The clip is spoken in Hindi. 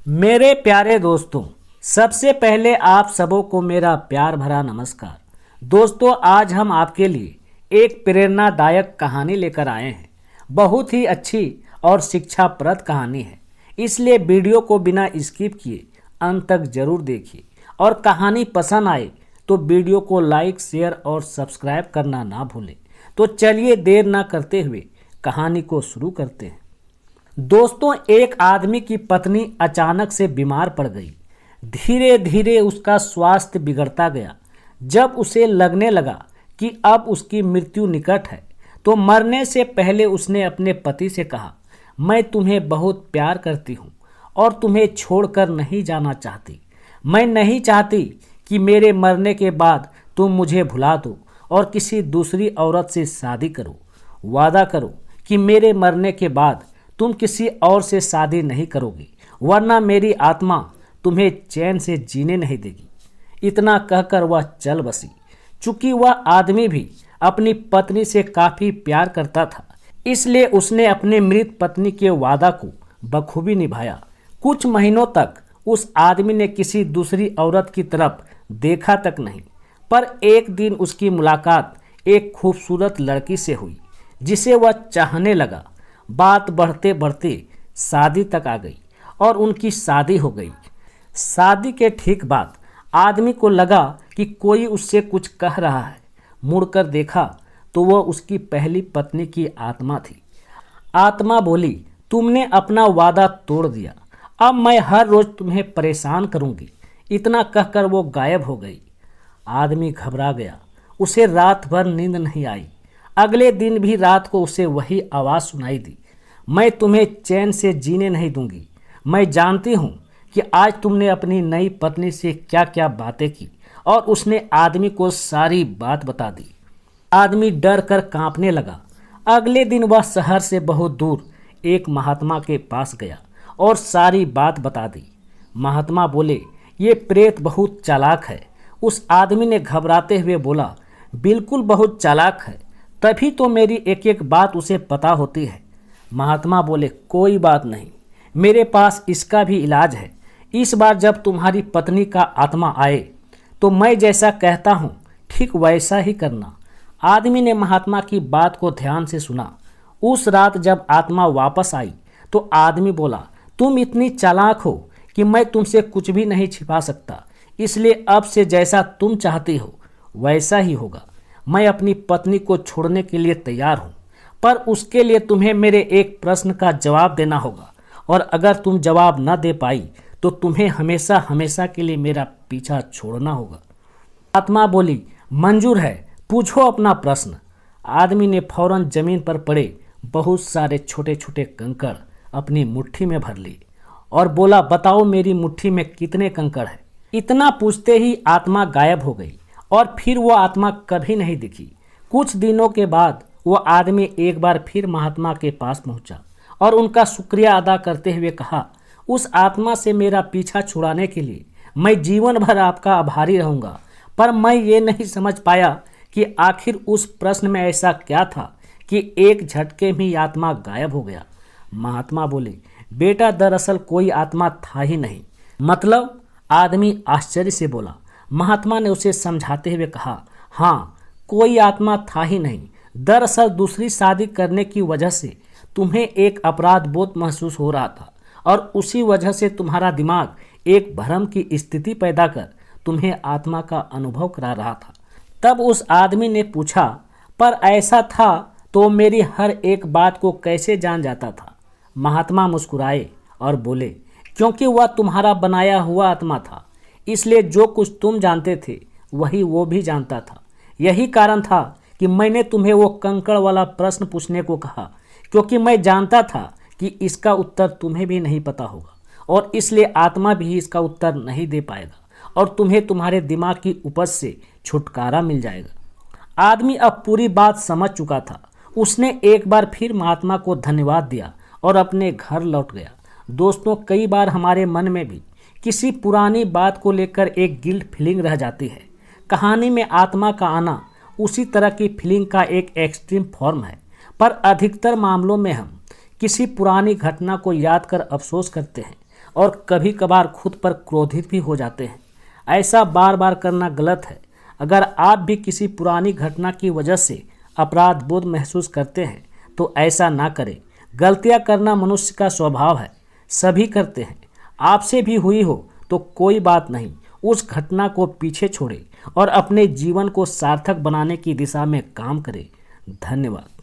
मेरे प्यारे दोस्तों, सबसे पहले आप सबों को मेरा प्यार भरा नमस्कार। दोस्तों, आज हम आपके लिए एक प्रेरणादायक कहानी लेकर आए हैं। बहुत ही अच्छी और शिक्षाप्रद कहानी है, इसलिए वीडियो को बिना स्किप किए अंत तक जरूर देखिए। और कहानी पसंद आए तो वीडियो को लाइक, शेयर और सब्सक्राइब करना ना भूलें। तो चलिए देर ना करते हुए कहानी को शुरू करते हैं। दोस्तों, एक आदमी की पत्नी अचानक से बीमार पड़ गई। धीरे धीरे उसका स्वास्थ्य बिगड़ता गया। जब उसे लगने लगा कि अब उसकी मृत्यु निकट है, तो मरने से पहले उसने अपने पति से कहा, मैं तुम्हें बहुत प्यार करती हूँ और तुम्हें छोड़कर नहीं जाना चाहती। मैं नहीं चाहती कि मेरे मरने के बाद तुम मुझे भुला दो और किसी दूसरी औरत से शादी करो। वादा करो कि मेरे मरने के बाद तुम किसी और से शादी नहीं करोगी, वरना मेरी आत्मा तुम्हें चैन से जीने नहीं देगी। इतना कहकर वह चल बसी। चूंकि वह आदमी भी अपनी पत्नी से काफ़ी प्यार करता था, इसलिए उसने अपने मृत पत्नी के वादा को बखूबी निभाया। कुछ महीनों तक उस आदमी ने किसी दूसरी औरत की तरफ देखा तक नहीं, पर एक दिन उसकी मुलाकात एक खूबसूरत लड़की से हुई, जिसे वह चाहने लगा। बात बढ़ते बढ़ते शादी तक आ गई और उनकी शादी हो गई। शादी के ठीक बाद आदमी को लगा कि कोई उससे कुछ कह रहा है। मुड़कर देखा तो वह उसकी पहली पत्नी की आत्मा थी। आत्मा बोली, तुमने अपना वादा तोड़ दिया, अब मैं हर रोज तुम्हें परेशान करूंगी। इतना कहकर वो गायब हो गई। आदमी घबरा गया। उसे रात भर नींद नहीं आई। अगले दिन भी रात को उसे वही आवाज़ सुनाई दी, मैं तुम्हें चैन से जीने नहीं दूंगी। मैं जानती हूँ कि आज तुमने अपनी नई पत्नी से क्या क्या बातें की। और उसने आदमी को सारी बात बता दी। आदमी डर कर कांपने लगा। अगले दिन वह शहर से बहुत दूर एक महात्मा के पास गया और सारी बात बता दी। महात्मा बोले, ये प्रेत बहुत चालाक है। उस आदमी ने घबराते हुए बोला, बिल्कुल बहुत चालाक है, तभी तो मेरी एक एक बात उसे पता होती है। महात्मा बोले, कोई बात नहीं, मेरे पास इसका भी इलाज है। इस बार जब तुम्हारी पत्नी का आत्मा आए तो मैं जैसा कहता हूँ ठीक वैसा ही करना। आदमी ने महात्मा की बात को ध्यान से सुना। उस रात जब आत्मा वापस आई तो आदमी बोला, तुम इतनी चालाक हो कि मैं तुमसे कुछ भी नहीं छिपा सकता, इसलिए अब से जैसा तुम चाहती हो वैसा ही होगा। मैं अपनी पत्नी को छोड़ने के लिए तैयार हूँ, पर उसके लिए तुम्हें मेरे एक प्रश्न का जवाब देना होगा, और अगर तुम जवाब न दे पाई तो तुम्हें हमेशा हमेशा के लिए मेरा पीछा छोड़ना होगा। आत्मा बोली, मंजूर है, पूछो अपना प्रश्न। आदमी ने फौरन जमीन पर पड़े बहुत सारे छोटे छोटे कंकड़ अपनी मुट्ठी में भर लिए और बोला, बताओ मेरी मुट्ठी में कितने कंकड़ हैं। इतना पूछते ही आत्मा गायब हो गई और फिर वो आत्मा कभी नहीं दिखी। कुछ दिनों के बाद वो आदमी एक बार फिर महात्मा के पास पहुंचा और उनका शुक्रिया अदा करते हुए कहा, उस आत्मा से मेरा पीछा छुड़ाने के लिए मैं जीवन भर आपका आभारी रहूंगा। पर मैं ये नहीं समझ पाया कि आखिर उस प्रश्न में ऐसा क्या था कि एक झटके में आत्मा गायब हो गया। महात्मा बोले, बेटा, दरअसल कोई आत्मा था ही नहीं। मतलब? आदमी आश्चर्य से बोला। महात्मा ने उसे समझाते हुए कहा, हाँ, कोई आत्मा था ही नहीं। दरअसल दूसरी शादी करने की वजह से तुम्हें एक अपराध बोध महसूस हो रहा था और उसी वजह से तुम्हारा दिमाग एक भ्रम की स्थिति पैदा कर तुम्हें आत्मा का अनुभव करा रहा था। तब उस आदमी ने पूछा, पर ऐसा था तो मेरी हर एक बात को कैसे जान जाता था? महात्मा मुस्कुराए और बोले, क्योंकि वह तुम्हारा बनाया हुआ आत्मा था, इसलिए जो कुछ तुम जानते थे वही वो भी जानता था। यही कारण था कि मैंने तुम्हें वो कंकड़ वाला प्रश्न पूछने को कहा, क्योंकि मैं जानता था कि इसका उत्तर तुम्हें भी नहीं पता होगा और इसलिए आत्मा भी इसका उत्तर नहीं दे पाएगा और तुम्हें तुम्हारे दिमाग की उपज से छुटकारा मिल जाएगा। आदमी अब पूरी बात समझ चुका था। उसने एक बार फिर महात्मा को धन्यवाद दिया और अपने घर लौट गया। दोस्तों, कई बार हमारे मन में भी किसी पुरानी बात को लेकर एक गिल्ट फीलिंग रह जाती है। कहानी में आत्मा का आना उसी तरह की फीलिंग का एक एक्सट्रीम फॉर्म है, पर अधिकतर मामलों में हम किसी पुरानी घटना को याद कर अफसोस करते हैं और कभी कभार खुद पर क्रोधित भी हो जाते हैं। ऐसा बार बार करना गलत है। अगर आप भी किसी पुरानी घटना की वजह से अपराध बोध महसूस करते हैं तो ऐसा ना करें। गलतियां करना मनुष्य का स्वभाव है, सभी करते हैं। आपसे भी हुई हो तो कोई बात नहीं, उस घटना को पीछे छोड़ें और अपने जीवन को सार्थक बनाने की दिशा में काम करें। धन्यवाद।